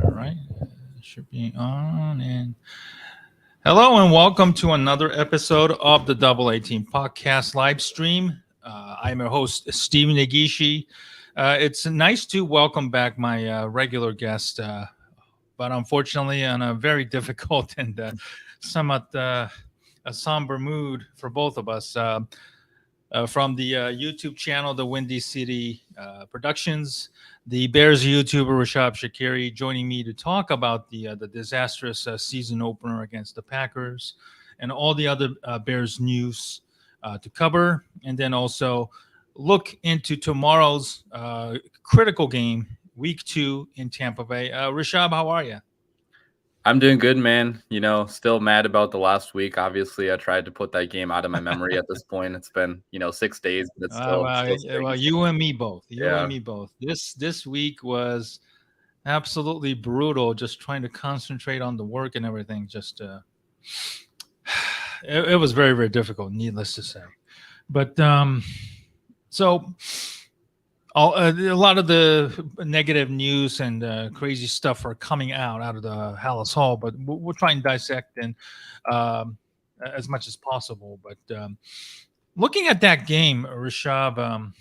All right. Should be on. And hello, and welcome to another episode of the Double 18 Podcast live stream. I'm your host, Stephen Nagishi. It's nice to welcome back my regular guest, but unfortunately, in a very difficult and somewhat a somber mood for both of us. From the YouTube channel, the Windy City Productions, the Bears YouTuber Rishab Skiri joining me to talk about the disastrous season opener against the Packers and all the other Bears news to cover, and then also look into tomorrow's critical game, Week 2 in Tampa Bay. Rishab, how are you? I'm doing good, man. Still mad about the last week. Obviously, I tried to put that game out of my memory at this point. It's been, 6 days, but it's still Well, stinks. you and me both. You and Yeah. me both. This week was absolutely brutal. Just trying to concentrate on the work and everything. Just it was very very difficult. Needless to say, but so a lot of the negative news and crazy stuff are coming out of the Hallis Hall. But we'll try and dissect and um, as much as possible. But looking at that game, Rishab,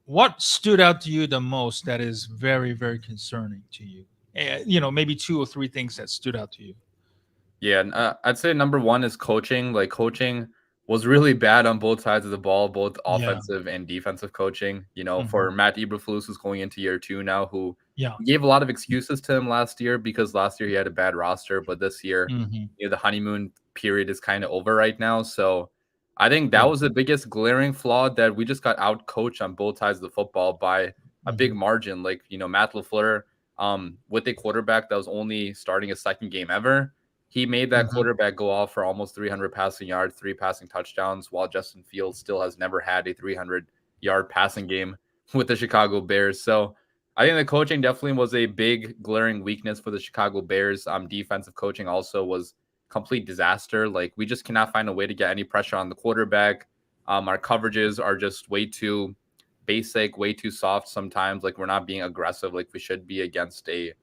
what stood out to you the most that is very, very concerning to you? Maybe two or three things that stood out to you. Yeah, and, I'd say number one is coaching. Like coaching was really bad on both sides of the ball, both Yeah. offensive and defensive coaching. Hmm. For Matt Eberflus, who's going into year two now, who Yeah. gave a lot of excuses to him last year because last year he had a bad roster, but this year, Hmm. the honeymoon period is kind of over right now. So I think that Yeah. was the biggest glaring flaw, that we just got out coached on both sides of the football by a big Hmm. margin. Like, Matt LaFleur, with a quarterback that was only starting a second game ever, he made that Hmm. quarterback go off for almost 300 passing yards, 3 passing touchdowns, while Justin Fields still has never had a 300-yard passing game with the Chicago Bears. So I think the coaching definitely was a big glaring weakness for the Chicago Bears. Defensive coaching also was complete disaster. Like, we just cannot find a way to get any pressure on the quarterback. Our coverages are just way too basic, way too soft sometimes. Like, we're not being aggressive like we should be against a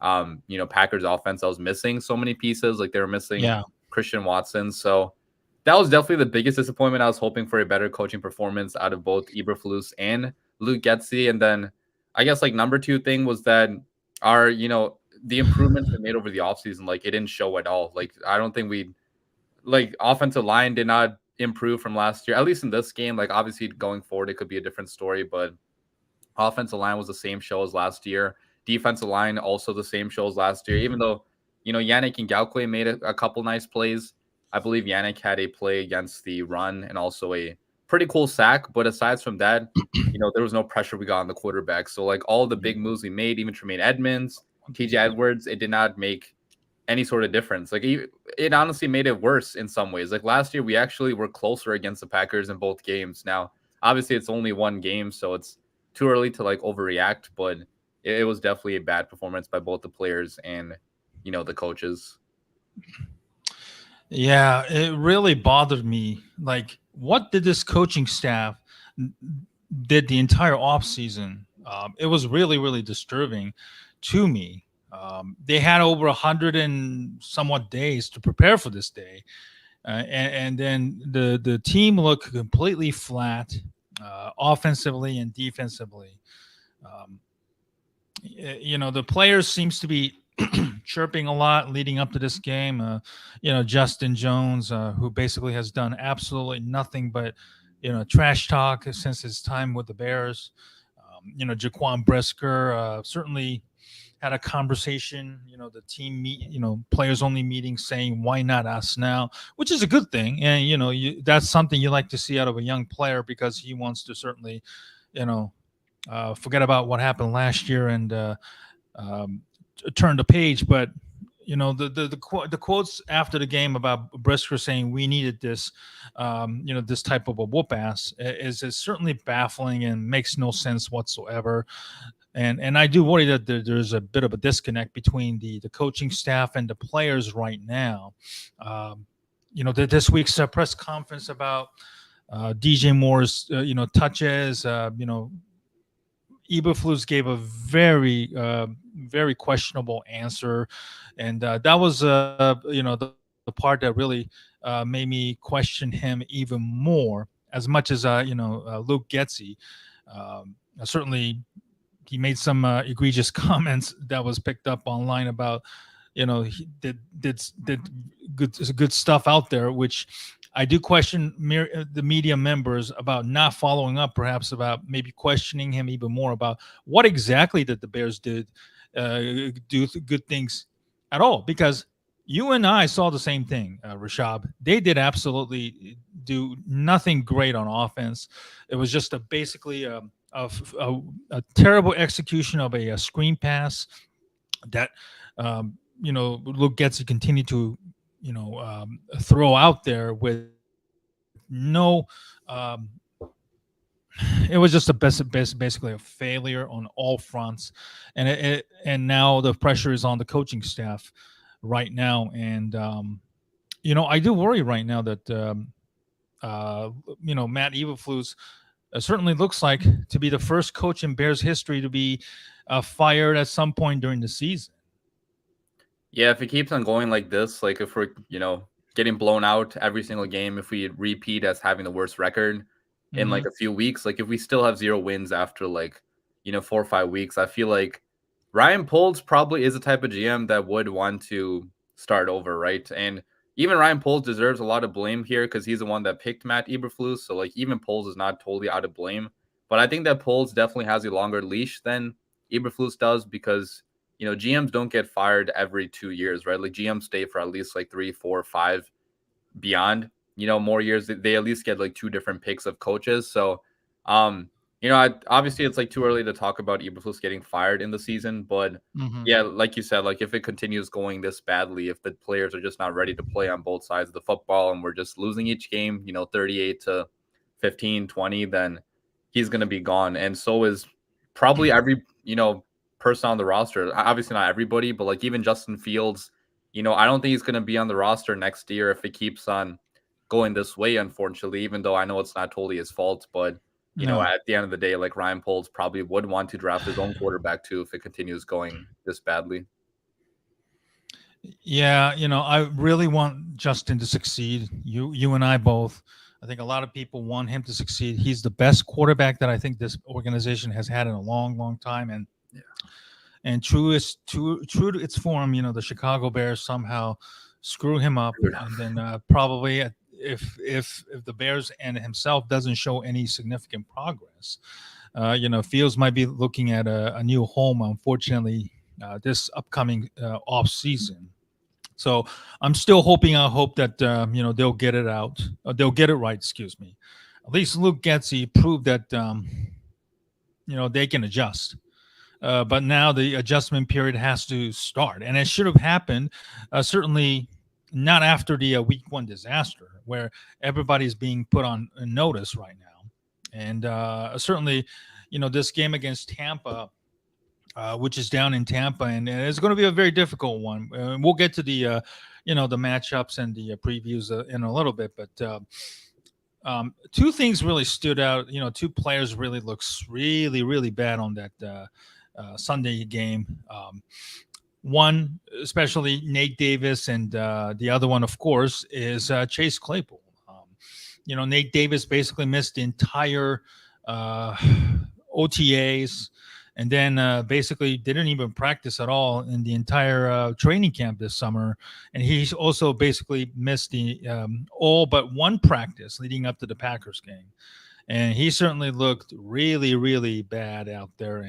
Packers offense that was missing so many pieces. Like, they were missing Yeah. Christian Watson. So that was definitely the biggest disappointment. I was hoping for a better coaching performance out of both Eberflus and Luke Getsy. And then I guess like number two thing was that our, the improvements we made over the offseason, like it didn't show at all. Like, I don't think we, like, offensive line did not improve from last year, at least in this game. Like, obviously going forward, it could be a different story, but offensive line was the same show as last year. Defensive line also the same show as last year, even though, Yannick Ngakoue made a couple nice plays. I believe Yannick had a play against the run and also a pretty cool sack. But aside from that, there was no pressure we got on the quarterback. So, like, all the big moves we made, even Tremaine Edmonds, TJ Edwards, it did not make any sort of difference. Like, it honestly made it worse in some ways. Like, last year, we actually were closer against the Packers in both games. Now, obviously, it's only one game, so it's too early to like overreact, but it was definitely a bad performance by both the players and the coaches. Yeah, it really bothered me. Like, what did this coaching staff n- did the entire off season? It was really, really disturbing to me. They had over 100 and somewhat days to prepare for this day, and then the team looked completely flat, offensively and defensively. Um, the players seems to be chirping a lot leading up to this game. Justin Jones, who basically has done absolutely nothing but trash talk since his time with the Bears. Jaquan Brisker certainly had a conversation. The team meet, players only meeting, saying why not us now, which is a good thing, and that's something you like to see out of a young player because he wants to certainly, you know, forget about what happened last year and um, turn the page. But the quotes after the game about Brisker saying we needed this, this type of a whoop ass is certainly baffling and makes no sense whatsoever. And I do worry that there's a bit of a disconnect between the coaching staff and the players right now. Um, this week's press conference about DJ Moore's touches, Eberflus gave a very questionable answer, and that was the part that really made me question him even more. As much as Luke Getzey, certainly he made some egregious comments that was picked up online about he did good stuff out there, which I do question the media members about not following up, perhaps about maybe questioning him even more about what exactly that the Bears did good things at all, because you and I saw the same thing, Rishab. They did absolutely do nothing great on offense. It was just basically a terrible execution of a screen pass that Luke Getzey continued to throw out there with no. It was just basically a failure on all fronts, and now the pressure is on the coaching staff right now, and I do worry right now that Matt Eberflus certainly looks like to be the first coach in Bears history to be fired at some point during the season. Yeah, if it keeps on going like this, like if we're, getting blown out every single game, if we repeat as having the worst record in like Mm-hmm. a few weeks, like if we still have 0 wins after like, 4 or 5 weeks, I feel like Ryan Poles probably is the type of GM that would want to start over, right? And even Ryan Poles deserves a lot of blame here because he's the one that picked Matt Eberflus. So like even Poles is not totally out of blame. But I think that Poles definitely has a longer leash than Eberflus does because GMs don't get fired every 2 years, right? Like GMs stay for at least like 3, 4, 5 beyond, more years. They at least get like two different picks of coaches. So, obviously it's like too early to talk about Eberflus getting fired in the season, but Mm-hmm. yeah, like you said, like if it continues going this badly, if the players are just not ready to play on both sides of the football and we're just losing each game, 38 to 15, 20, then he's going to be gone. And so is probably every, person on the roster. Obviously not everybody, but like even Justin Fields, I don't think he's going to be on the roster next year if it keeps on going this way, unfortunately, even though I know it's not totally his fault. But, No. at the end of the day, like Ryan Poles probably would want to draft his own quarterback too if it continues going this badly. Yeah, I really want Justin to succeed. You and I both. I think a lot of people want him to succeed. He's the best quarterback that I think this organization has had in a long, long time, and Yeah. true to its form, the Chicago Bears somehow screw him up, Screwed up. and then probably if the Bears and himself doesn't show any significant progress, Fields might be looking at a new home. Unfortunately, this upcoming off season. So I'm still hoping. I hope that they'll get it out. They'll get it right. Excuse me. At least Luke Getzey proved that they can adjust. But now the adjustment period has to start, and it should have happened certainly not after the week one disaster, where everybody's being put on notice right now, and certainly, this game against Tampa. Which is down in Tampa, and it's going to be a very difficult one. We'll get to the matchups and the previews in a little bit, but two things really stood out. Two players really looks really, really bad on that Sunday game. One, especially Nate Davis, and the other one, of course, is Chase Claypool. Nate Davis basically missed the entire OTAs, and then basically didn't even practice at all in the entire training camp this summer. And he's also basically missed the all but one practice leading up to the Packers game. And he certainly looked really, really bad out there.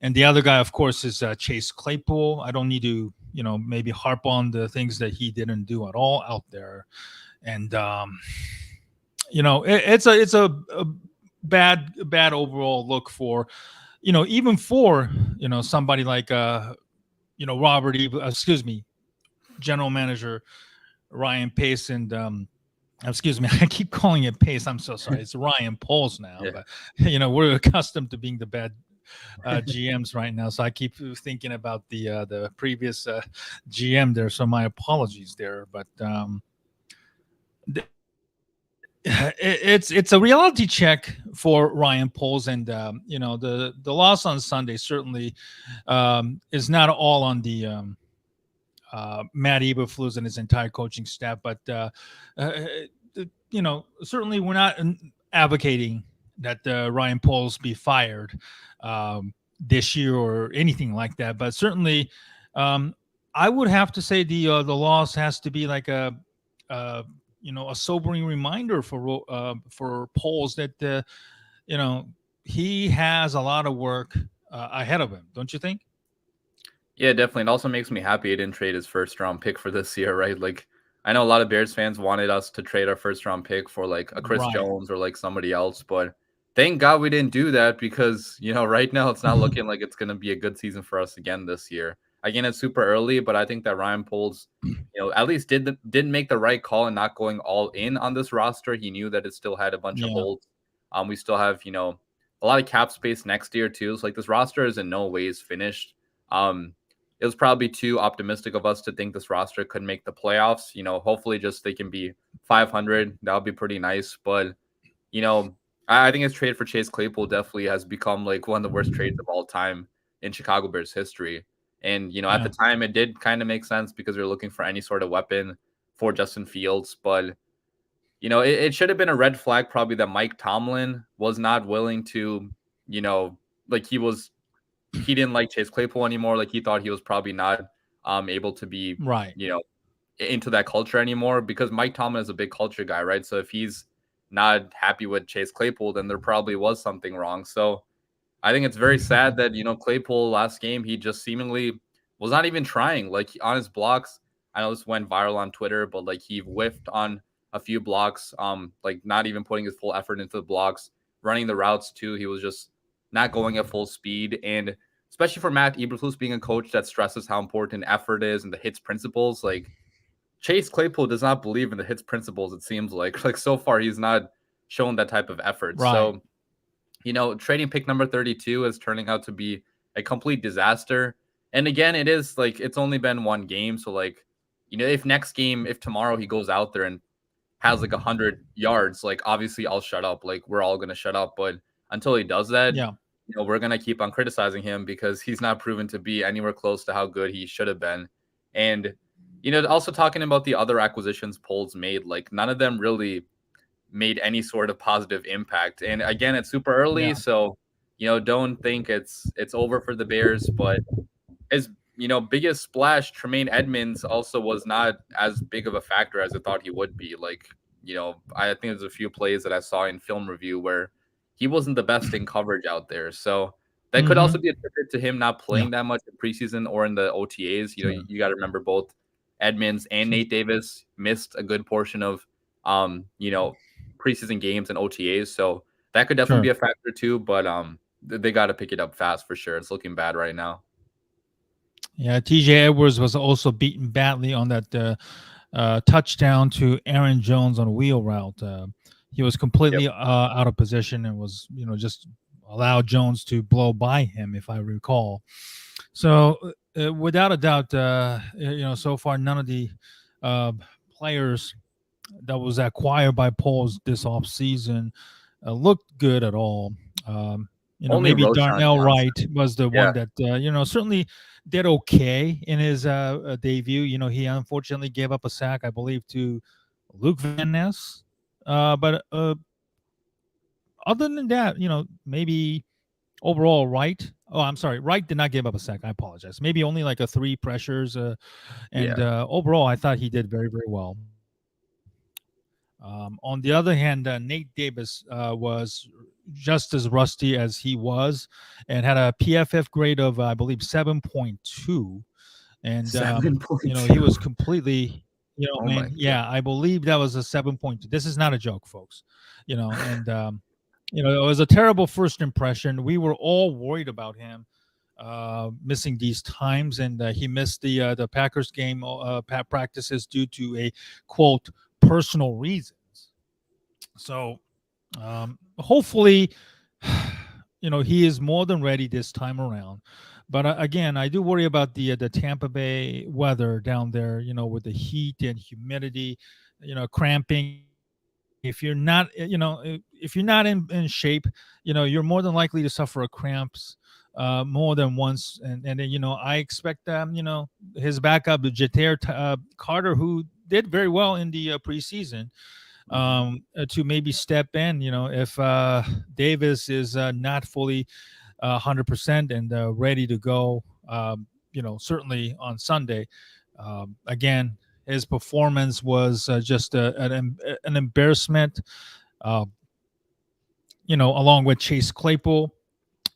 And the other guy, of course, is Chase Claypool. I don't need to, maybe harp on the things that he didn't do at all out there. And it's a bad overall look for, even for somebody like Robert, excuse me, general manager Ryan Pace, and excuse me, I keep calling it Pace. I'm so sorry. It's Ryan Poles now, Yeah. but we're accustomed to being the bad GMs right now, so I keep thinking about the previous GM there. So my apologies there, but it's a reality check for Ryan Poles, and the loss on Sunday certainly is not all on the Matt Eberflus and his entire coaching staff, but uh, certainly we're not advocating that Ryan Poles be fired this year or anything like that. But certainly, um, I would have to say the loss has to be like uh, a sobering reminder for Poles that you know he has a lot of work ahead of him. Don't you think? Yeah, definitely. It also makes me happy he didn't trade his first round pick for this year, right? Like, I know a lot of Bears fans wanted us to trade our first round pick for like a Chris Right. Jones or like somebody else, but thank God we didn't do that because, right now it's not looking like it's going to be a good season for us again this year. Again, it's super early, but I think that Ryan Poles, at least didn't make the right call and not going all in on this roster. He knew that it still had a bunch of Yeah. holes. We still have, a lot of cap space next year too. So like this roster is in no ways finished. Um, it was probably too optimistic of us to think this roster could make the playoffs. Hopefully just they can be 500. That would be pretty nice. But, you know, I think his trade for Chase Claypool definitely has become like one of the worst trades of all time in Chicago Bears history. And, at the Yeah. time it did kind of make sense because we were looking for any sort of weapon for Justin Fields. But, it should have been a red flag probably that Mike Tomlin was not willing to, like he didn't like Chase Claypool anymore. Like he thought he was probably not able to be, Right. you know, into that culture anymore because Mike Tomlin is a big culture guy, right? So if he's not happy with Chase Claypool, then there probably was something wrong. So I think it's very sad that Claypool last game he just seemingly was not even trying. Like on his blocks, I know this went viral on Twitter, but like he whiffed on a few blocks, like not even putting his full effort into the blocks, running the routes too. He was just not going at full speed, and especially for Matt Eberflus being a coach that stresses how important effort is and the hits principles, like Chase Claypool does not believe in the hits principles. It seems like so far he's not shown that type of effort. Right. So trading pick number 32 is turning out to be a complete disaster. And again, it is like it's only been one game. So, like, if tomorrow he goes out there and has like 100 yards, like, obviously I'll shut up. Like, we're all going to shut up. But until he does that, Yeah. we're going to keep on criticizing him because he's not proven to be anywhere close to how good he should have been. And, also talking about the other acquisitions Poles made, like, none of them really made any sort of positive impact. And again, it's super early, Yeah. so don't think it's over for the Bears. But his biggest splash, Tremaine Edmonds, also was not as big of a factor as I thought he would be. Like I think there's a few plays that I saw in film review where he wasn't the best in coverage out there. So that could also Hmm. be attributed to him not Yeah. playing that much in preseason or in the OTAs. Sure. You got to remember both Edmonds and Nate Davis missed a good portion of um, you know, preseason games and OTAs. So that could definitely be Sure. a factor too. But they got to pick it up fast for sure. It's looking bad right now. Yeah. TJ Edwards was also beaten badly on that touchdown to Aaron Jones on a wheel route. He was Yep. completely out of position and was, just allowed Jones to blow by him, if I recall. So, without a doubt, so far none of the uh, players that was acquired by Pauls this off season looked good at all. Only Maybe Roshan Darnell Johnson. Wright was the Yeah. one that certainly did okay in his debut. He unfortunately gave up a sack, I believe, to Luke Van Ness. But other than that, maybe overall, Wright. Oh, I'm sorry. Wright did not give up a sack. I apologize. Maybe only like a three pressures. And Yeah. overall, I thought he did very, very well. On the other hand, Nate Davis was just as rusty as he was and had a PFF grade of, I believe, 7.2. And, Seven point he two. was completely, Oh my man, god. yeah, I believe that was a 7.2. This is not a joke, folks. And, it was a terrible first impression. We were all worried about him missing these times, and he missed the Packers game practices due to a quote personal reasons. So hopefully, he is more than ready this time around. But again, I do worry about the Tampa Bay weather down there. With the heat and humidity, cramping and if you're not, if you're not in shape, you're more than likely to suffer a cramps more than once. And then, I expect, his backup, Jatir Carter, who did very well in the preseason, Mhm. to maybe step in, if Davis is not fully 100% and ready to go, certainly on Sunday. Again, his performance was just an embarrassment, uh, along with Chase Claypool.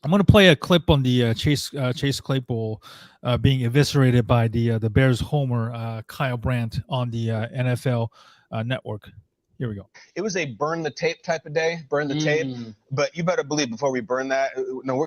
I'm going to play a clip on the Chase Claypool being eviscerated by the Bears homer Kyle Brandt on the NFL Network. Here we go. It was a burn the tape type of day, burn the tape. But you better believe before we burn that, no, we're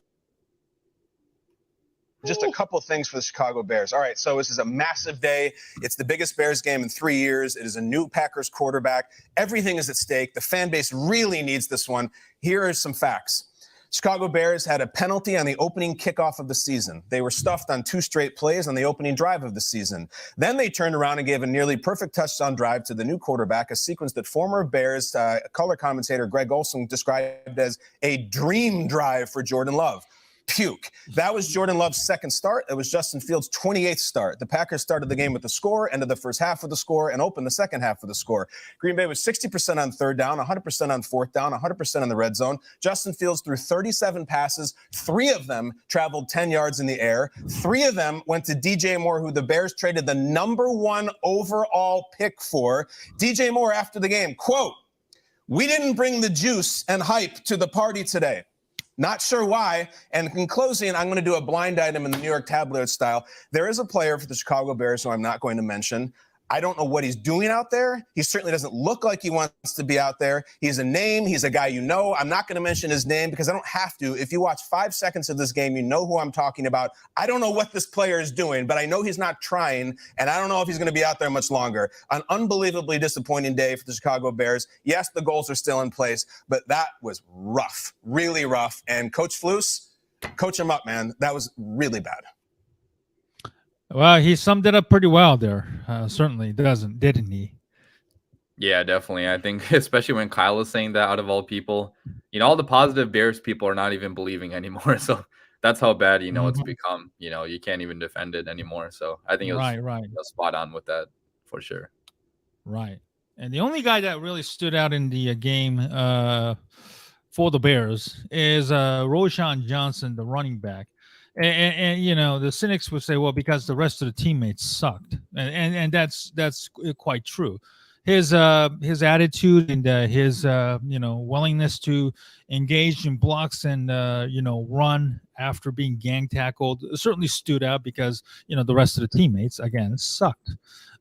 just a couple of things for the Chicago Bears. All right, so this is a massive day. It's the biggest Bears game in 3 years. It is a new Packers quarterback. Everything is at stake. The fan base really needs this one. Here are some facts. Chicago Bears had a penalty on the opening kickoff of the season. They were stuffed on 2 straight plays on the opening drive of the season. Then they turned around and gave a nearly perfect touchdown drive to the new quarterback, a sequence that former Bears color commentator Greg Olson described as a dream drive for Jordan Love. Puke. That was Jordan Love's second start. It was Justin Fields' 28th start. The Packers started the game with the score, ended the first half with the score, and opened the second half with the score. Green Bay was 60% on third down, 100% on fourth down, 100% in the red zone. Justin Fields threw 37 passes. 3 of them traveled 10 yards in the air. 3 of them went to DJ Moore, who the Bears traded the #1 overall pick for. DJ Moore after the game, quote, "We didn't bring the juice and hype to the party today. Not sure why." And in closing, I'm going to do a blind item in the New York tabloid style. There is a player for the Chicago Bears who I'm not going to mention. I don't know what he's doing out there. He certainly doesn't look like he wants to be out there. He's a name. He's a guy you know. I'm not going to mention his name because I don't have to. If you watch 5 seconds of this game, you know who I'm talking about. I don't know what this player is doing, but I know he's not trying, and I don't know if he's going to be out there much longer. An unbelievably disappointing day for the Chicago Bears. Yes, the goals are still in place, but that was rough, really rough. And Coach Flus, coach him up, man. That was really bad. Well, he summed it up pretty well there. Certainly didn't he? Yeah, definitely. I think especially when Kyle is saying that out of all people, all the positive Bears people are not even believing anymore. So that's how bad, it's become. You can't even defend it anymore. So I think it was Right. spot on with that for sure. Right. And the only guy that really stood out in the game for the Bears is Roshan Johnson, the running back. And the cynics would say, well, because the rest of the teammates sucked, and that's quite true. His attitude and his willingness to engage in blocks and run after being gang tackled certainly stood out because the rest of the teammates again sucked.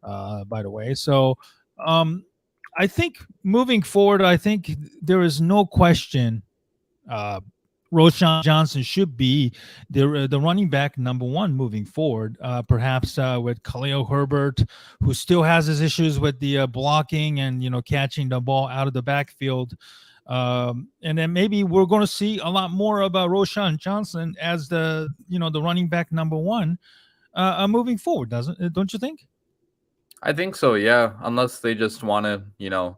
By the way, so I think moving forward, I think there is no question. Roshan Johnson should be the running back #1 moving forward. Perhaps with Khalil Herbert, who still has his issues with the blocking and catching the ball out of the backfield. And then maybe we're going to see a lot more about Roshan Johnson as the running back #1 moving forward. Don't you think? I think so, yeah. Unless they just want to,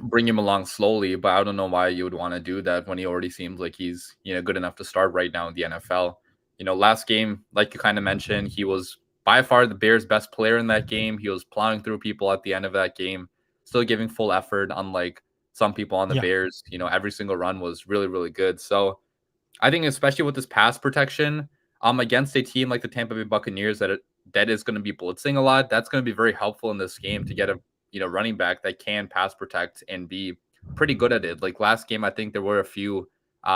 bring him along slowly, but I don't know why you would want to do that when he already seems like he's good enough to start right now in the NFL. Last game, like you kind of mentioned, he was by far the Bears' best player in that game. He was plowing through people at the end of that game, still giving full effort, unlike some people on the Bears. Every single run was really, really good. So I think especially with this pass protection, against a team like the Tampa Bay Buccaneers that is going to be blitzing a lot, that's going to be very helpful in this game to get a running back that can pass protect and be pretty good at it. Like last game, I think there were a few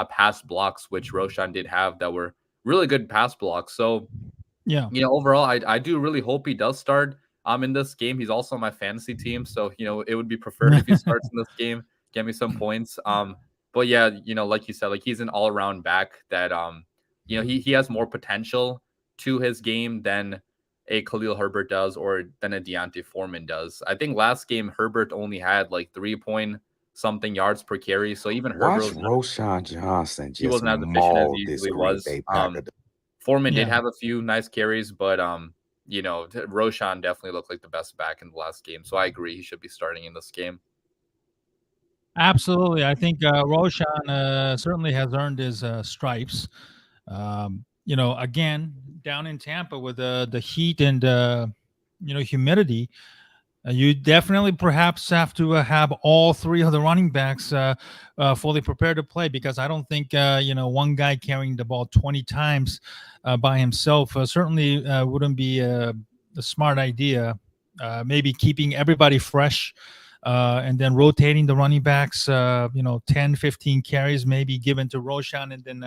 pass blocks which Roshan did have that were really good pass blocks. So overall, I do really hope he does start in this game. He's also on my fantasy team, so it would be preferred if he starts in this game, get me some points. But yeah, like you said, like he's an all around back that he has more potential to his game than a Khalil Herbert does or than a Deontay Foreman does. I think last game Herbert only had like 3-point-something yards per carry. So even Watch Herbert Roshan Johnson he just wasn't as efficient as maul he this usually Green was. Bay Packers. Foreman did have a few nice carries, but Roshan definitely looked like the best back in the last game. So I agree he should be starting in this game. Absolutely. I think Roshan certainly has earned his stripes. Again, down in Tampa with the heat and humidity, you definitely perhaps have to have all three of the running backs fully prepared to play, because I don't think one guy carrying the ball 20 times by himself certainly wouldn't be a smart idea. Maybe keeping everybody fresh. And then rotating the running backs, 10, 15 carries, maybe given to Roshan, and then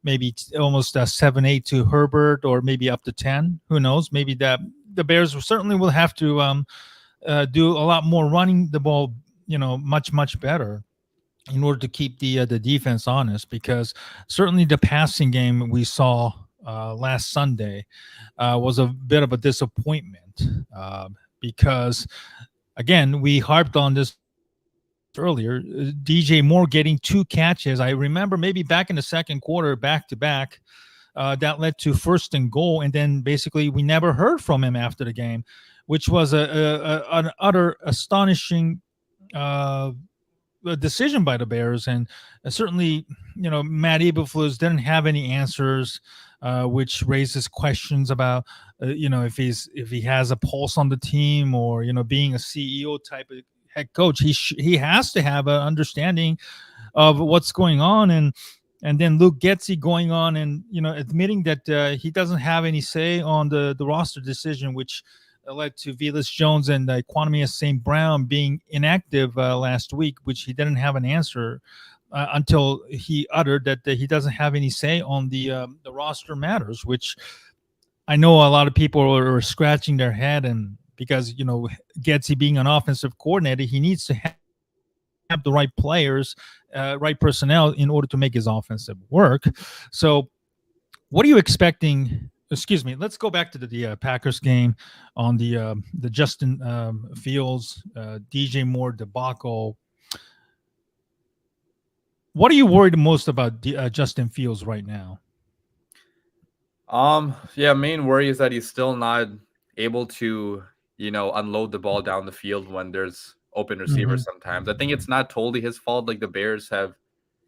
maybe almost 7, 8 to Herbert, or maybe up to 10. Who knows? Maybe that the Bears certainly will have to do a lot more running the ball, much better, in order to keep the defense honest. Because certainly the passing game we saw last Sunday was a bit of a disappointment, because again, we harped on this earlier. DJ Moore getting 2 catches. I remember maybe back in the second quarter, back to back, that led to 1st and goal, and then basically we never heard from him after the game, which was an utter astonishing decision by the Bears. And certainly, Matt Eberflus didn't have any answers, which raises questions about, if he has a pulse on the team, or being a CEO type of head coach, he has to have an understanding of what's going on. And then Luke Getsy going on and admitting that he doesn't have any say on the roster decision, which led to Velus Jones and Quantumia St. Brown being inactive last week, which he didn't have an answer until he uttered that he doesn't have any say on the roster matters, which I know a lot of people are scratching their head. And because Getsy being an offensive coordinator, he needs to have the right players, right personnel, in order to make his offensive work. So what are you expecting? Excuse me. Let's go back to the Packers game on the Justin Fields, DJ Moore debacle. What are you worried most about Justin Fields right now? Main worry is that he's still not able to, unload the ball down the field when there's open receivers sometimes. I think it's not totally his fault. Like, the Bears have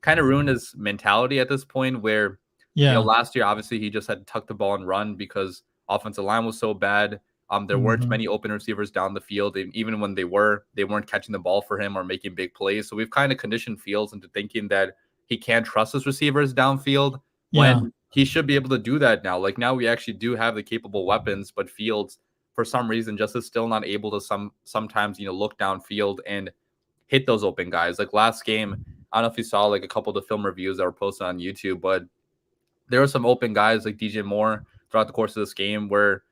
kind of ruined his mentality at this point, where last year obviously he just had to tuck the ball and run because offensive line was so bad. There weren't many open receivers down the field, and even when they weren't catching the ball for him or making big plays. So we've kind of conditioned Fields into thinking that he can't trust his receivers downfield, when he should be able to do that now. Like, now we actually do have the capable weapons, but Fields, for some reason, just is still not able to sometimes look downfield and hit those open guys. Like last game, I don't know if you saw like a couple of the film reviews that were posted on YouTube, but there were some open guys like DJ Moore throughout the course of this game where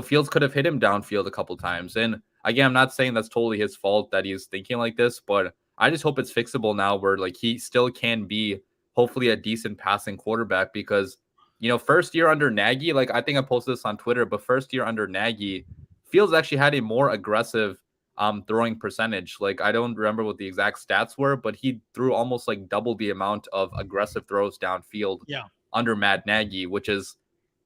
Fields could have hit him downfield a couple times. And again, I'm not saying that's totally his fault that he's thinking like this, but I just hope it's fixable now, where like he still can be hopefully a decent passing quarterback. Because first year under Nagy, like I think I posted this on Twitter, but first year under Nagy, Fields actually had a more aggressive throwing percentage. Like, I don't remember what the exact stats were, but he threw almost like double the amount of aggressive throws downfield under Matt Nagy,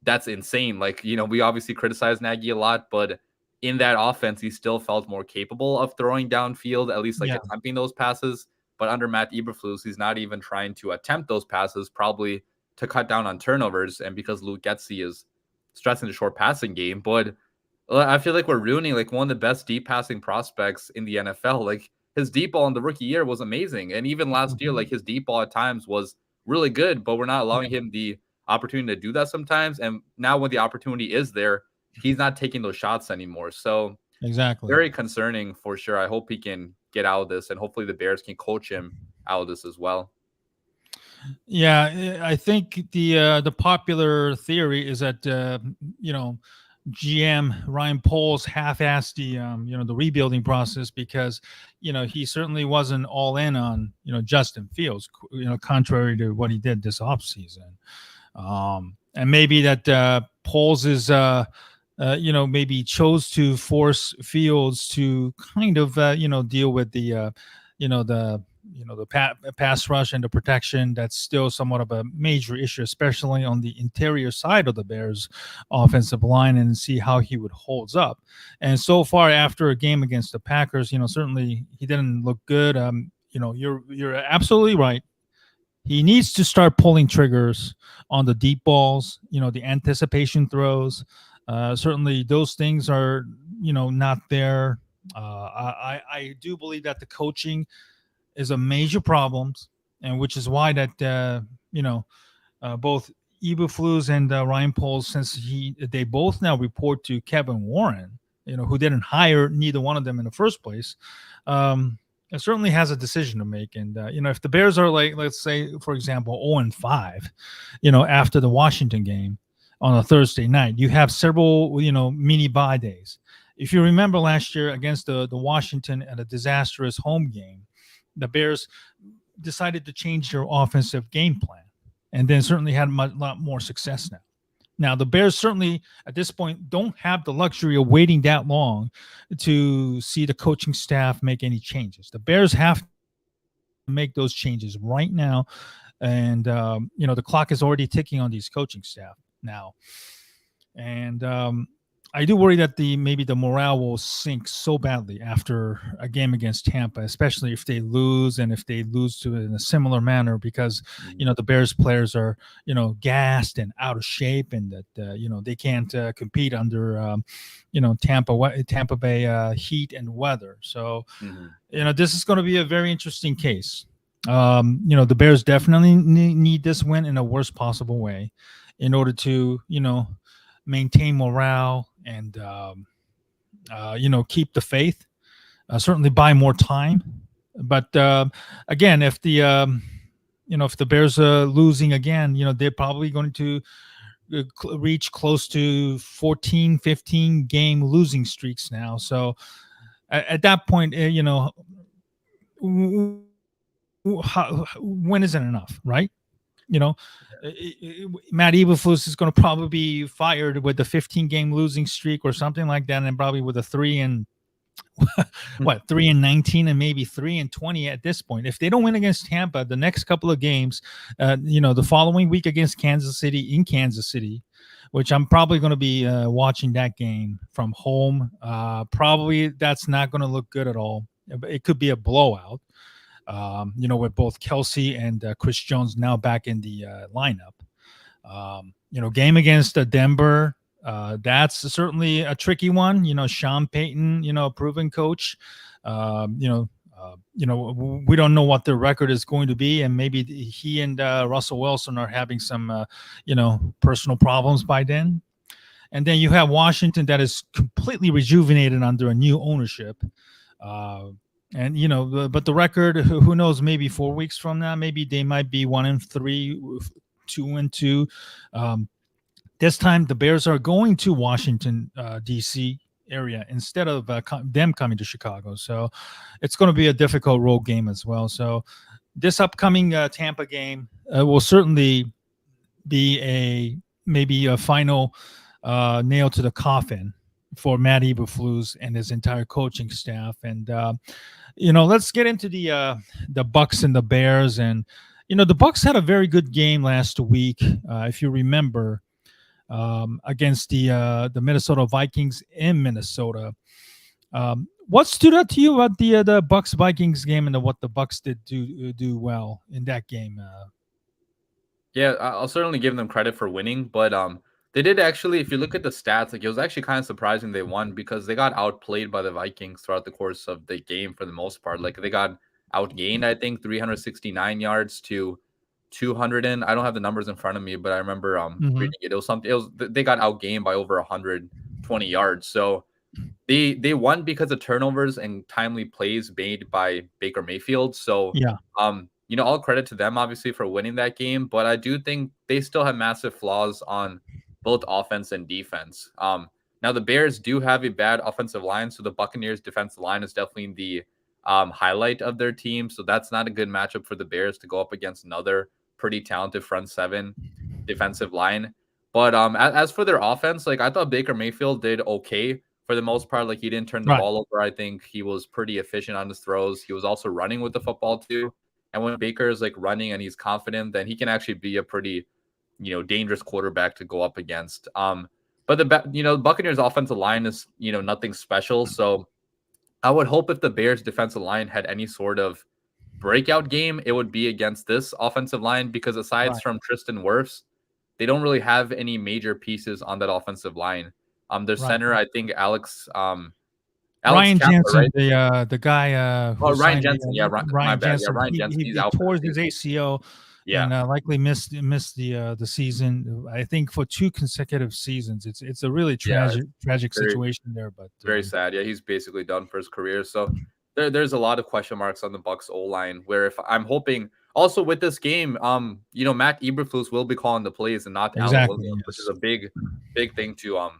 that's insane. Like, we obviously criticize Nagy a lot, but in that offense, he still felt more capable of throwing downfield, at least like attempting those passes. But under Matt Eberflus, he's not even trying to attempt those passes, probably to cut down on turnovers, and because Luke Getsy is stressing the short passing game. But I feel like we're ruining like one of the best deep passing prospects in the NFL. Like, his deep ball in the rookie year was amazing, and even last year, like his deep ball at times was really good, but we're not allowing him the opportunity to do that sometimes. And now when the opportunity is there, he's not taking those shots anymore. So exactly, very concerning for sure. I hope he can get out of this, and hopefully the Bears can coach him out of this as well. Yeah, I think the popular theory is that GM Ryan Poles half-assed the rebuilding process, because he certainly wasn't all in on Justin Fields, contrary to what he did this offseason. And maybe that Poles is maybe chose to force Fields to kind of deal with the pass rush and the protection. That's still somewhat of a major issue, especially on the interior side of the Bears offensive line, and see how he would holds up. And so far, after a game against the Packers, certainly he didn't look good. you're absolutely right. He needs to start pulling triggers on the deep balls, the anticipation throws. Certainly, those things are, not there. I do believe that the coaching is a major problem, and which is why that both Eberflus and Ryan Poles, since they both now report to Kevin Warren, who didn't hire neither one of them in the first place. It certainly has a decision to make, and if the Bears are like, let's say, for example, 0-5, after the Washington game on a Thursday night, you have several mini bye days. If you remember last year against the Washington at a disastrous home game, the Bears decided to change their offensive game plan, and then certainly had a lot more success now. Now, the Bears certainly at this point don't have the luxury of waiting that long to see the coaching staff make any changes. The Bears have to make those changes right now, and the clock is already ticking on these coaching staff now. And I do worry that maybe the morale will sink so badly after a game against Tampa, especially if they lose, and if they lose to it in a similar manner, because the Bears players are gassed and out of shape, and that they can't compete under Tampa Bay heat and weather. So this is going to be a very interesting case. The Bears definitely need this win in the worst possible way in order to maintain morale and keep the faith. Certainly buy more time, but again, if the Bears are losing again, they're probably going to reach close to 14, 15 game losing streaks now. So at that point, when is it enough, right? Matt Eberflus is going to probably be fired with a 15-game losing streak or something like that, and probably with a 3-19 and maybe 3-20 at this point. If they don't win against Tampa, the next couple of games, the following week against Kansas City, which I'm probably going to be watching that game from home. Probably that's not going to look good at all. It could be a blowout. With both Kelsey and Chris Jones now back in the lineup. Game against Denver, that's certainly a tricky one. Sean Payton, a proven coach. We don't know what their record is going to be, and maybe he and Russell Wilson are having some, personal problems by then. And then you have Washington that is completely rejuvenated under a new ownership. And but the record, who knows? Maybe 4 weeks from now, maybe they might be 1-3, 2-2. This time, the Bears are going to Washington D.C. area instead of them coming to Chicago. So it's going to be a difficult road game as well. So this upcoming Tampa game will certainly be maybe a final nail to the coffin for Matt Eberflus and his entire coaching staff. And let's get into the Bucks and the Bears. And the Bucks had a very good game last week, if you remember, against the Minnesota Vikings in Minnesota. What stood out to you about the Bucks Vikings game, and what the Bucks did do well in that game? Yeah, I'll certainly give them credit for winning, but they did actually, if you look at the stats, like it was actually kind of surprising they won, because they got outplayed by the Vikings throughout the course of the game for the most part. Like they got outgained, I think, 369 yards to 200. And I don't have the numbers in front of me, but I remember reading it. It was something. They got outgained by over 120 yards. So they won because of turnovers and timely plays made by Baker Mayfield. So yeah, all credit to them, obviously, for winning that game. But I do think they still have massive flaws on both offense and defense. Now the Bears do have a bad offensive line, so the Buccaneers defensive line is definitely the highlight of their team. So that's not a good matchup for the Bears to go up against another pretty talented front seven defensive line. But as for their offense, like I thought Baker Mayfield did okay for the most part. Like he didn't turn the ball over. I think he was pretty efficient on his throws. He was also running with the football too. And when Baker is like running and he's confident, then he can actually be a pretty dangerous quarterback to go up against. But the Buccaneers offensive line is, nothing special. So I would hope if the Bears defensive line had any sort of breakout game, it would be against this offensive line because aside from Tristan Wirfs, they don't really have any major pieces on that offensive line. Their center, I think Alex Ryan Kappa, Jensen, right? the guy who Ryan signed Jensen. Yeah, my Ryan bad. Yeah, Jensen, Ryan Jensen. he He's out. tore his ACL Yeah, and likely missed the season. I think for 2 consecutive seasons. It's a really tragic very, situation there. But very sad. Yeah, he's basically done for his career. So there's a lot of question marks on the Bucs O line. Where if I'm hoping also with this game, Matt Eberflus will be calling the plays and not Alan Williams, which is a big thing to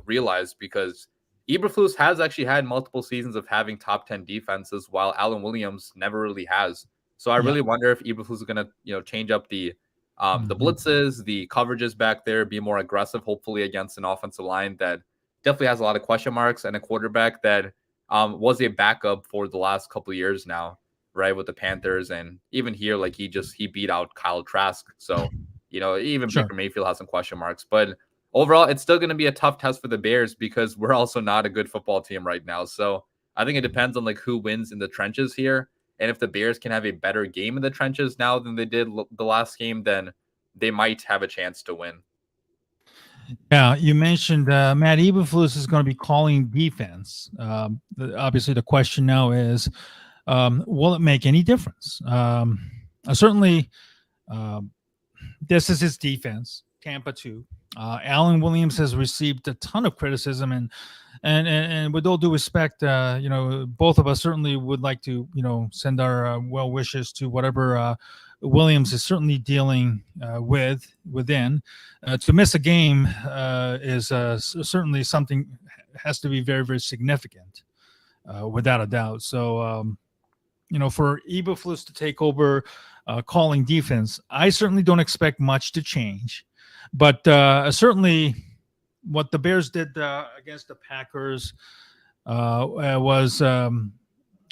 realize because Eberflus has actually had multiple seasons of having top 10 defenses, while Alan Williams never really has. So I really wonder if Eberflus is going to change up the blitzes, the coverages back there, be more aggressive, hopefully against an offensive line that definitely has a lot of question marks and a quarterback that was a backup for the last couple of years now, right, with the Panthers. And even here, like he beat out Kyle Trask. So, even Baker Mayfield has some question marks. But overall, it's still going to be a tough test for the Bears because we're also not a good football team right now. So I think it depends on like who wins in the trenches here. And if the Bears can have a better game in the trenches now than they did the last game, then they might have a chance to win. Yeah, you mentioned Matt Eberflus is going to be calling defense. Obviously, the question now is, will it make any difference? Certainly, this is his defense, Tampa 2. Alan Williams has received a ton of criticism, and with all due respect, both of us certainly would like to, send our well wishes to whatever Williams is certainly dealing within. To miss a game is certainly something has to be very, very significant, without a doubt. So, for Eberflus to take over calling defense, I certainly don't expect much to change. But certainly what the Bears did against the Packers was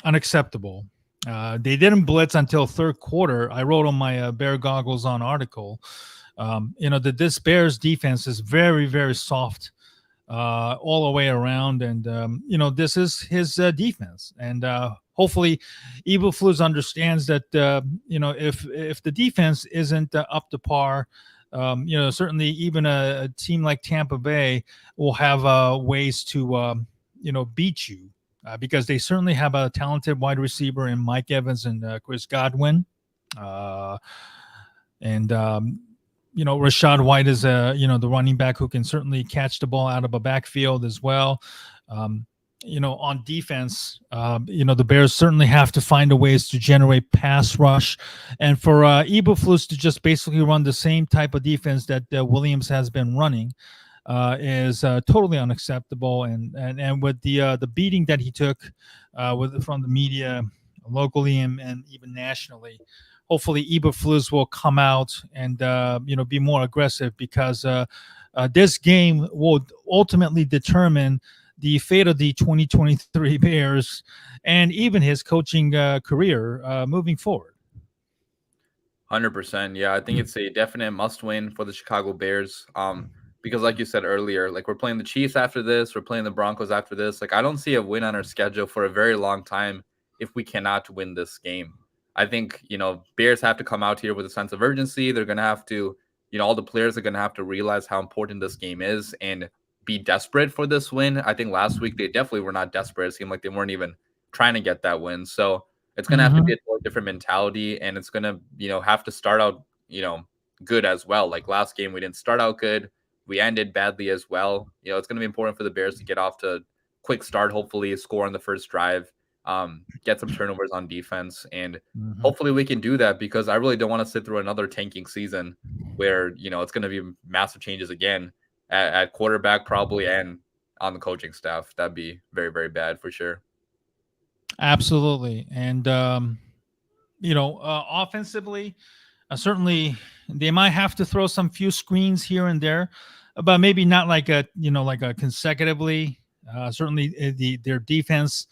unacceptable. They didn't blitz until third quarter. I wrote on my Bear Goggles On article, that this Bears defense is very, very soft all the way around. And, this is his defense. And hopefully Eberflus understands that, if the defense isn't up to par, certainly even a team like Tampa Bay will have ways to, beat you because they certainly have a talented wide receiver in Mike Evans and Chris Godwin. Rashad White is the running back who can certainly catch the ball out of a backfield as well. On defense, the Bears certainly have to find a ways to generate pass rush, and for Eberflus to just basically run the same type of defense that Williams has been running is totally unacceptable. And with the beating that he took from the media locally and even nationally, hopefully Eberflus will come out and be more aggressive because this game will ultimately determine the fate of the 2023 Bears and even his coaching career moving forward. 100%. Yeah, I think it's a definite must-win for the Chicago Bears. Because like you said earlier, like we're playing the Chiefs after this, we're playing the Broncos after this. Like I don't see a win on our schedule for a very long time if we cannot win this game. I think, Bears have to come out here with a sense of urgency. They're going to have to, all the players are going to have to realize how important this game is and be desperate for this win. I think last week they definitely were not desperate. It seemed like they weren't even trying to get that win. So it's going to have to be a totally different mentality, and it's going to, have to start out, good as well. Like last game, we didn't start out good. We ended badly as well. It's going to be important for the Bears to get off to a quick start, hopefully score on the first drive, get some turnovers on defense. And hopefully we can do that because I really don't want to sit through another tanking season where, it's going to be massive changes again at quarterback probably and on the coaching staff. That'd be very, very bad for sure. Absolutely. And, offensively, certainly they might have to throw some few screens here and there, but maybe not like a consecutively. Certainly their defense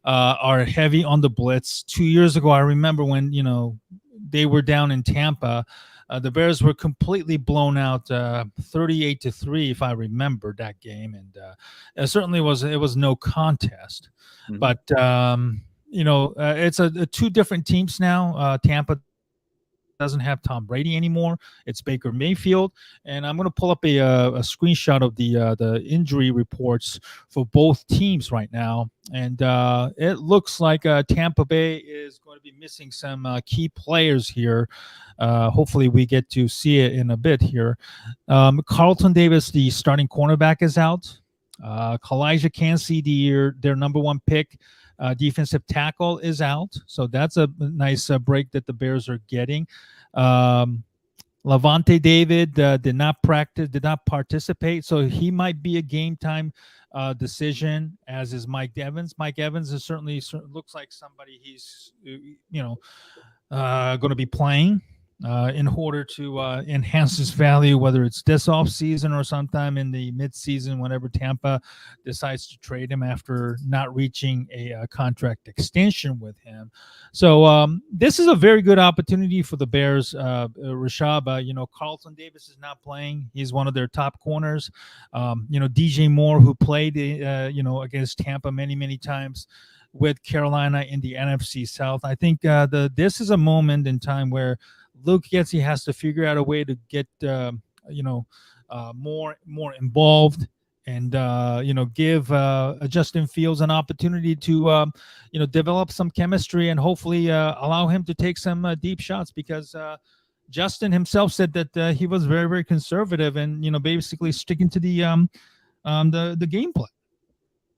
are heavy on the blitz. 2 years ago, I remember when, they were down in Tampa, the Bears were completely blown out 38-3, if I remember that game. And it certainly was no contest. But, it's a two different teams now. Tampa doesn't have Tom Brady anymore. It's Baker Mayfield, and I'm going to pull up a screenshot of the injury reports for both teams right now, and it looks like Tampa Bay is going to be missing some key players here. Hopefully, we get to see it in a bit here. Carlton Davis, the starting cornerback, is out. Kalijah Cansey, their number one pick, defensive tackle, is out. So that's a nice break that the Bears are getting. Levante David did not participate, so he might be a game time decision, as is Mike Evans. Mike Evans is certainly looks like somebody he's going to be playing in order to enhance his value, whether it's this off season or sometime in the mid-season whenever Tampa decides to trade him after not reaching a contract extension with him. So this is a very good opportunity for the Bears. Rishab, Carlton Davis is not playing. He's one of their top corners. DJ Moore, who played, against Tampa many times with Carolina in the NFC South. I think this is a moment in time where Luke Getsy has to figure out a way to get more involved and give Justin Fields an opportunity to develop some chemistry and hopefully allow him to take some deep shots, because Justin himself said that he was very, very conservative and basically sticking to the gameplay.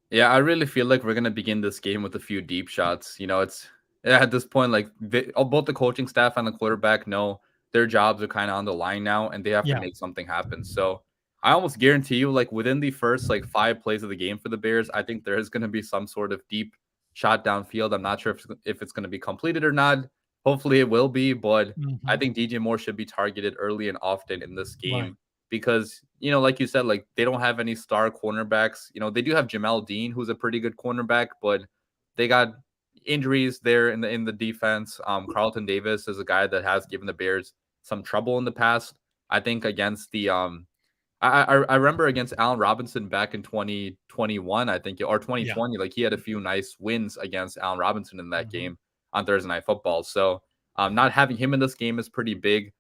Yeah, I really feel like we're gonna begin this game with a few deep shots. It's at this point, like both the coaching staff and the quarterback know their jobs are kind of on the line now, and they have to make something happen. So I almost guarantee you, like within the first 5 plays of the game for the Bears, I think there is going to be some sort of deep shot downfield. I'm not sure if it's going to be completed or not. Hopefully it will be, but I think DJ Moore should be targeted early and often in this game. Right. Because, like you said, they don't have any star cornerbacks. They do have Jamel Dean, who's a pretty good cornerback, but they got injuries there in the defense. Carlton Davis is a guy that has given the Bears some trouble in the past. I think against the I remember against Allen Robinson back in 2021, I think, or 2020, he had a few nice wins against Allen Robinson in that game on Thursday Night Football. So not having him in this game is pretty big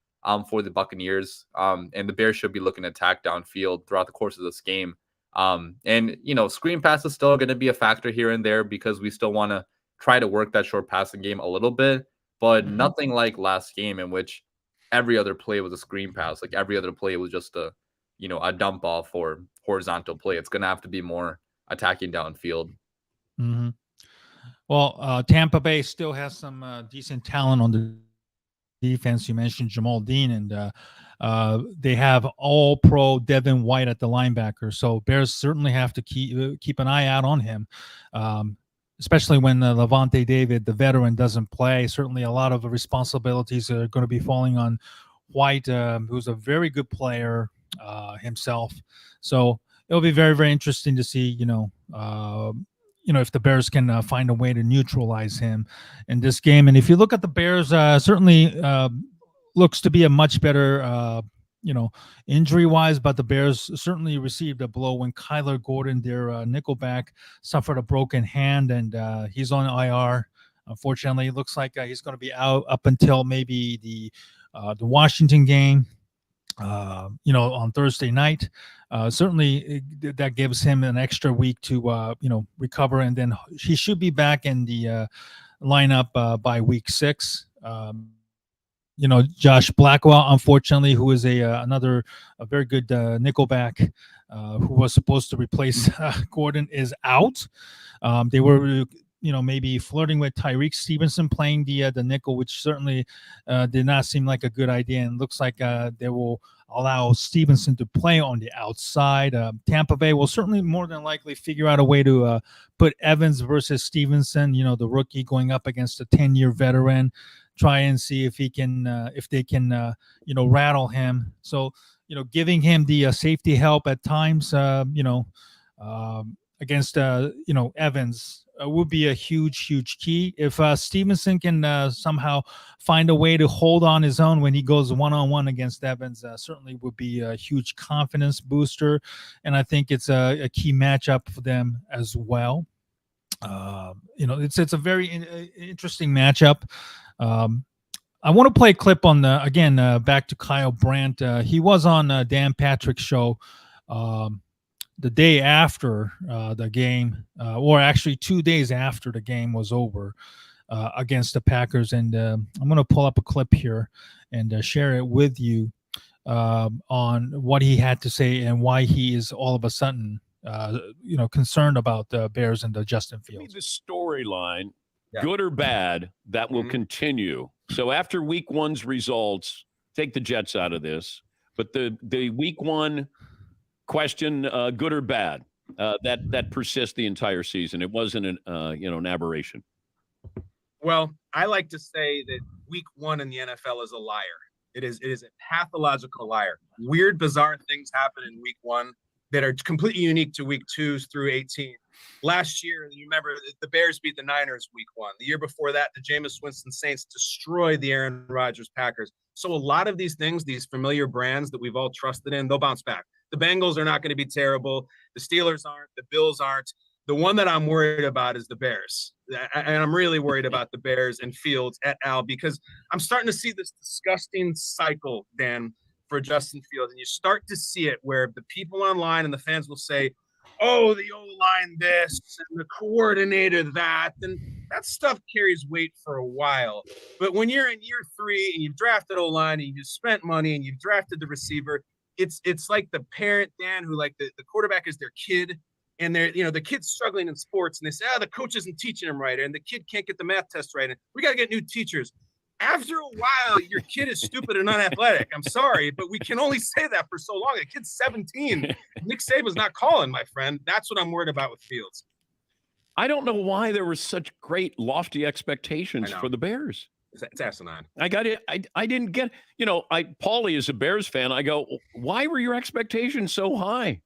for the Buccaneers. And the Bears should be looking to attack downfield throughout the course of this game. And screen pass is still going to be a factor here and there, because we still want to try to work that short passing game a little bit, but nothing like last game in which every other play was a screen pass. Every other play was just a dump off or horizontal play. It's going to have to be more attacking downfield. Mm-hmm. Well, Tampa Bay still has some decent talent on the defense. You mentioned Jamal Dean, and they have all-pro Devin White at the linebacker. So Bears certainly have to keep an eye out on him, especially when Levante David, the veteran, doesn't play. Certainly a lot of responsibilities are going to be falling on White, who's a very good player himself. So it'll be very, very interesting to see, if the Bears can find a way to neutralize him in this game. And if you look at the Bears, certainly looks to be a much better, injury-wise, but the Bears certainly received a blow when Kyler Gordon, their nickelback, suffered a broken hand, and he's on IR. Unfortunately, it looks like he's going to be out up until maybe the Washington game, on Thursday night. Certainly that gives him an extra week to, recover, and then he should be back in the lineup by week 6. Josh Blackwell, unfortunately, who is another very good nickelback, who was supposed to replace Gordon, is out. They were maybe flirting with Tyreek Stevenson playing the nickel, which certainly did not seem like a good idea. And looks like they will allow Stevenson to play on the outside. Tampa Bay will certainly more than likely figure out a way to put Evans versus Stevenson, the rookie going up against a 10-year veteran, try and see if they can rattle him. So, giving him the safety help at times, against, Evans would be a huge key. If Stevenson can somehow find a way to hold on his own when he goes one-on-one against Evans, certainly would be a huge confidence booster. And I think it's a key matchup for them as well. It's a very interesting matchup. I want to play a clip on back to Kyle Brandt. He was on Dan Patrick's show the day after the game, or actually 2 days after the game was over against the Packers. And I'm going to pull up a clip here and share it with you on what he had to say and why he is all of a sudden, concerned about the Bears and the Justin Fields. The storyline, good or bad, that will continue. So after week one's results, take the Jets out of this, but the week one question, good or bad, that persists the entire season. It wasn't an aberration. Well, I like to say that week one in the NFL is a liar. It is a pathological liar. Weird, bizarre things happen in week one that are completely unique to week 2 through 18. Last year, you remember the Bears beat the Niners week 1. The year before that, the Jameis Winston Saints destroyed the Aaron Rodgers Packers. So a lot of these things, these familiar brands that we've all trusted in, they'll bounce back. The Bengals are not going to be terrible. The Steelers aren't. The Bills aren't. The one that I'm worried about is the Bears. And I'm really worried about the Bears and Fields et al. Because I'm starting to see this disgusting cycle, Dan, for Justin Fields. And you start to see it where the people online and the fans will say, oh, the O-line this and the coordinator that. And that stuff carries weight for a while. But when you're in year 3 and you've drafted O-line and you've spent money and you've drafted the receiver, it's like the parent, Dan, who like the quarterback is their kid. And they're, the kid's struggling in sports and they say, the coach isn't teaching him right. And the kid can't get the math test right. And we got to get new teachers. After a while, your kid is stupid and unathletic. I'm sorry, but we can only say that for so long. The kid's 17. Nick Saban's not calling, my friend. That's what I'm worried about with Fields. I don't know why there were such great lofty expectations for the Bears. It's asinine. I got it. I didn't get, Paulie is a Bears fan. I go, why were your expectations so high?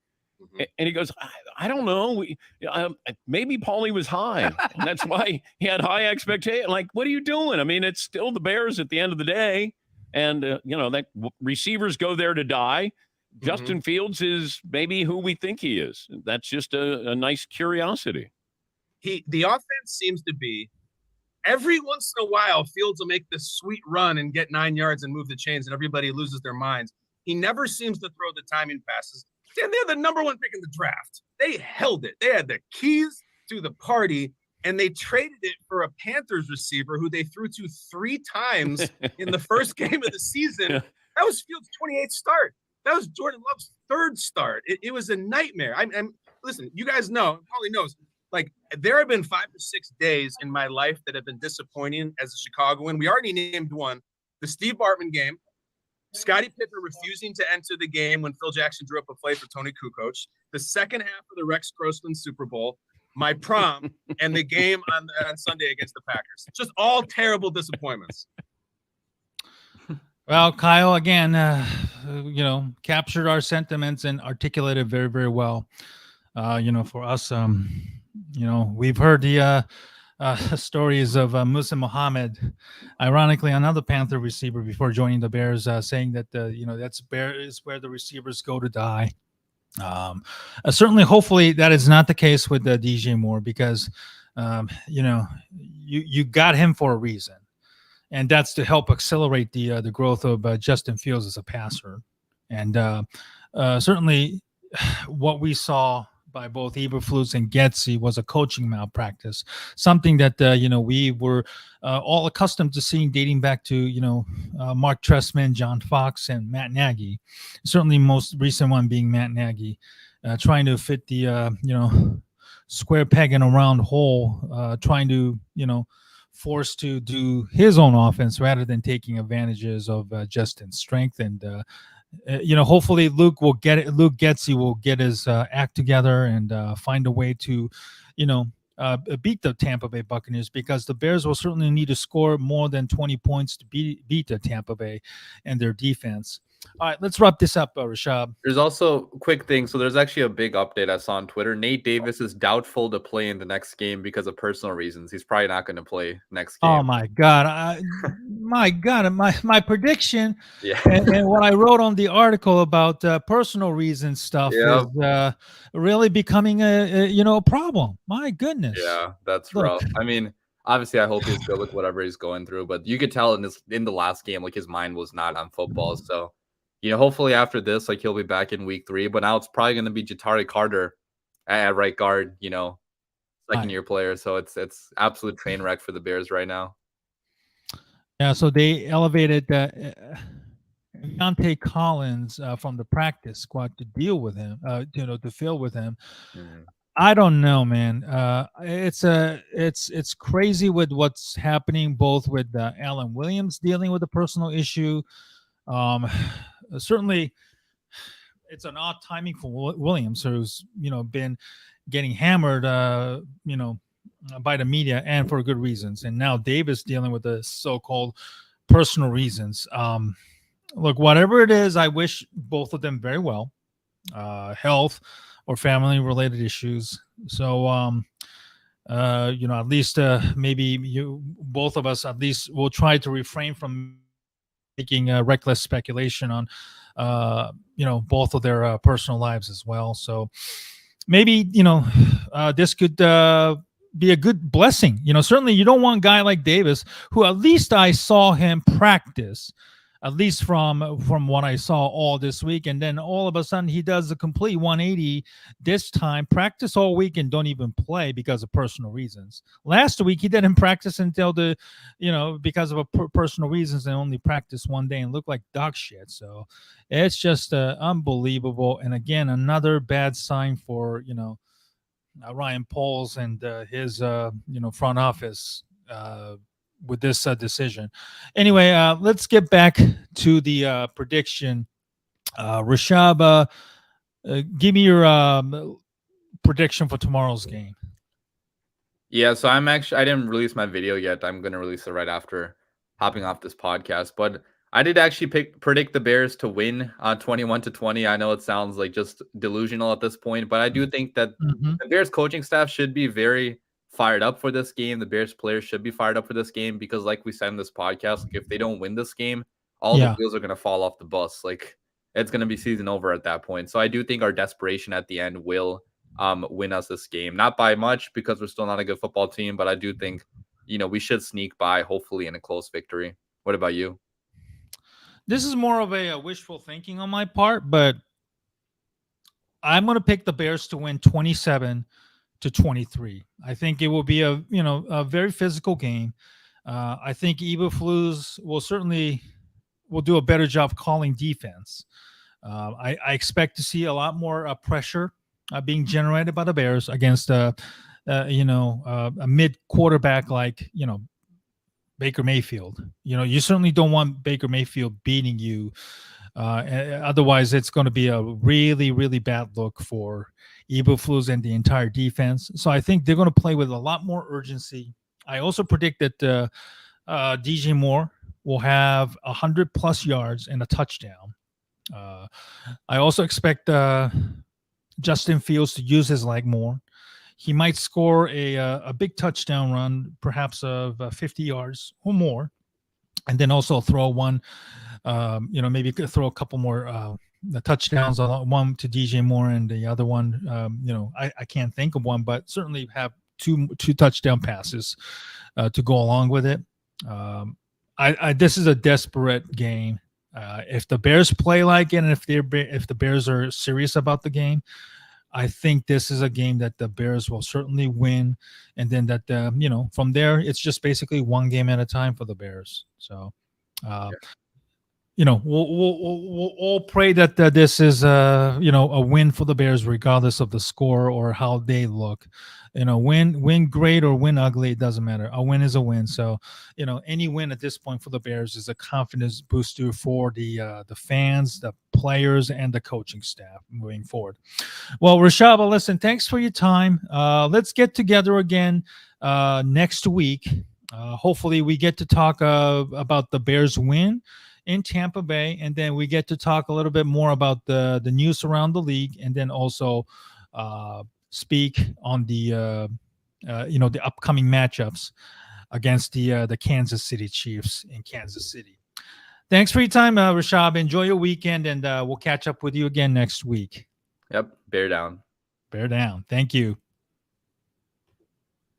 And he goes, I don't know. Maybe Paulie was high. And that's why he had high expectations. Like, what are you doing? I mean, it's still the Bears at the end of the day. And, that receivers go there to die. Justin Fields is maybe who we think he is. That's just a nice curiosity. The offense seems to be, every once in a while, Fields will make this sweet run and get 9 yards and move the chains, and everybody loses their minds. He never seems to throw the timing passes. And they're the number 1 pick in the draft. They held it. They had the keys to the party, and they traded it for a Panthers receiver who they threw to 3 times in the first game of the season. That was Fields' 28th start. That was Jordan Love's 3rd start. It was a nightmare. Listen, you guys know, Paulie knows, like, there have been 5 to 6 days in my life that have been disappointing as a Chicagoan. We already named one, the Steve Bartman game. Scottie Pippen refusing to enter the game when Phil Jackson drew up a play for Tony Kukoc, the second half of the Rex Grossman Super Bowl, my prom, and the game on Sunday against the Packers. Just all terrible disappointments. Well, Kyle, again, captured our sentiments and articulated very, very well. For us, we've heard the stories of Musa Muhammad, ironically another Panther receiver before joining the Bears, saying that that's Bears where the receivers go to die. Certainly, hopefully that is not the case with DJ Moore, because you got him for a reason, and that's to help accelerate the growth of Justin Fields as a passer. And certainly what we saw by both Eberflus and Getsy was a coaching malpractice, something that we were all accustomed to seeing dating back to Mark Trestman, John Fox, and Matt Nagy. Certainly, most recent one being Matt Nagy, trying to fit the square peg in a round hole, trying to force to do his own offense rather than taking advantages of Justin's strength. And hopefully Luke Getsy will get his act together and find a way to, beat the Tampa Bay Buccaneers, because the Bears will certainly need to score more than 20 points to beat the Tampa Bay and their defense. All right, let's wrap this up, Rishab. There's also a quick thing. So there's actually a big update I saw on Twitter. Nate Davis is doubtful to play in the next game because of personal reasons. He's probably not going to play next game. Oh my God! my God, my prediction Yeah. and what I wrote on the article about personal reasons stuff Yeah. is really becoming a problem. My goodness. Yeah, that's Look, rough. I mean, obviously, I hope he's good with whatever he's going through, but you could tell in the last game, like his mind was not on football. So, hopefully after this, like he'll be back in week 3. But now it's probably going to be Jatari Carter at right guard. Second year player. So it's absolute train wreck for the Bears right now. yeah, so they elevated Deontay Collins from the practice squad to deal with him, to fill with him. Mhm. I don't know, man. It's crazy with what's happening, both with Alan Williams dealing with a personal issue. Um, certainly, it's an odd timing for Williams, who's been getting hammered, by the media, and for good reasons. And now Davis dealing with the so-called personal reasons. Look, whatever it is, I wish both of them very well. Health or family related issues. So, at least maybe both of us, at least will try to refrain from making reckless speculation on, both of their personal lives as well. So maybe, this could be a good blessing. Certainly you don't want a guy like Davis, who at least I saw him practice, at least from what I saw all this week, and then all of a sudden he does a complete 180 this time, practice all week and don't even play because of personal reasons. Last week he didn't practice until because of personal reasons, and only practiced one day and looked like dog shit. So it's just unbelievable. And again, another bad sign for Ryan Pauls and his front office with this decision. Anyway, let's get back to the prediction. Rishab, give me your prediction for tomorrow's game. Yeah, so I didn't release my video yet. I'm going to release it right after hopping off this podcast. But I did actually predict the Bears to win 21-20. I know it sounds like just delusional at this point, but I do think that the Bears coaching staff should be very fired up for this game. The Bears players should be fired up for this game because, like we said in this podcast, like if they don't win this game, all the wheels are going to fall off the bus. Like it's going to be season over at that point. So I do think our desperation at the end will win us this game. Not by much because we're still not a good football team, but I do think, we should sneak by, hopefully in a close victory. What about you? This is more of a wishful thinking on my part, but I'm going to pick the Bears to win 27-23. I think it will be a very physical game. I think Eberflus will do a better job calling defense. I expect to see a lot more pressure being generated by the Bears against a mid quarterback like Baker Mayfield. You certainly don't want Baker Mayfield beating you. Otherwise, it's going to be a really, really bad look for Eberflus and the entire defense. So I think they're going to play with a lot more urgency. I also predict that DJ Moore will have 100+ yards and a touchdown. I also expect Justin Fields to use his leg more. He might score a big touchdown run, perhaps of 50 yards or more, and then also throw one. Maybe throw a couple more touchdowns. One to DJ Moore and the other one. I can't think of one, but certainly have two touchdown passes to go along with it. This is a desperate game. If the Bears play like it, and if the Bears are serious about the game, I think this is a game that the Bears will certainly win, and then that from there it's just basically one game at a time for the Bears. So, we'll all pray that this is a win for the Bears, regardless of the score or how they look. Win great or win ugly, it doesn't matter. A win is a win. So, any win at this point for the Bears is a confidence booster for the fans, the players, and the coaching staff moving forward. Well, Rishab, listen, thanks for your time. Let's get together again next week. Hopefully, we get to talk about the Bears win in Tampa Bay, and then we get to talk a little bit more about the news around the league, and then also speak on the the upcoming matchups. against the Kansas City Chiefs in Kansas City. Thanks for your time, Rishab. Enjoy your weekend, and we'll catch up with you again next week. Yep, bear down. Bear down. Thank you.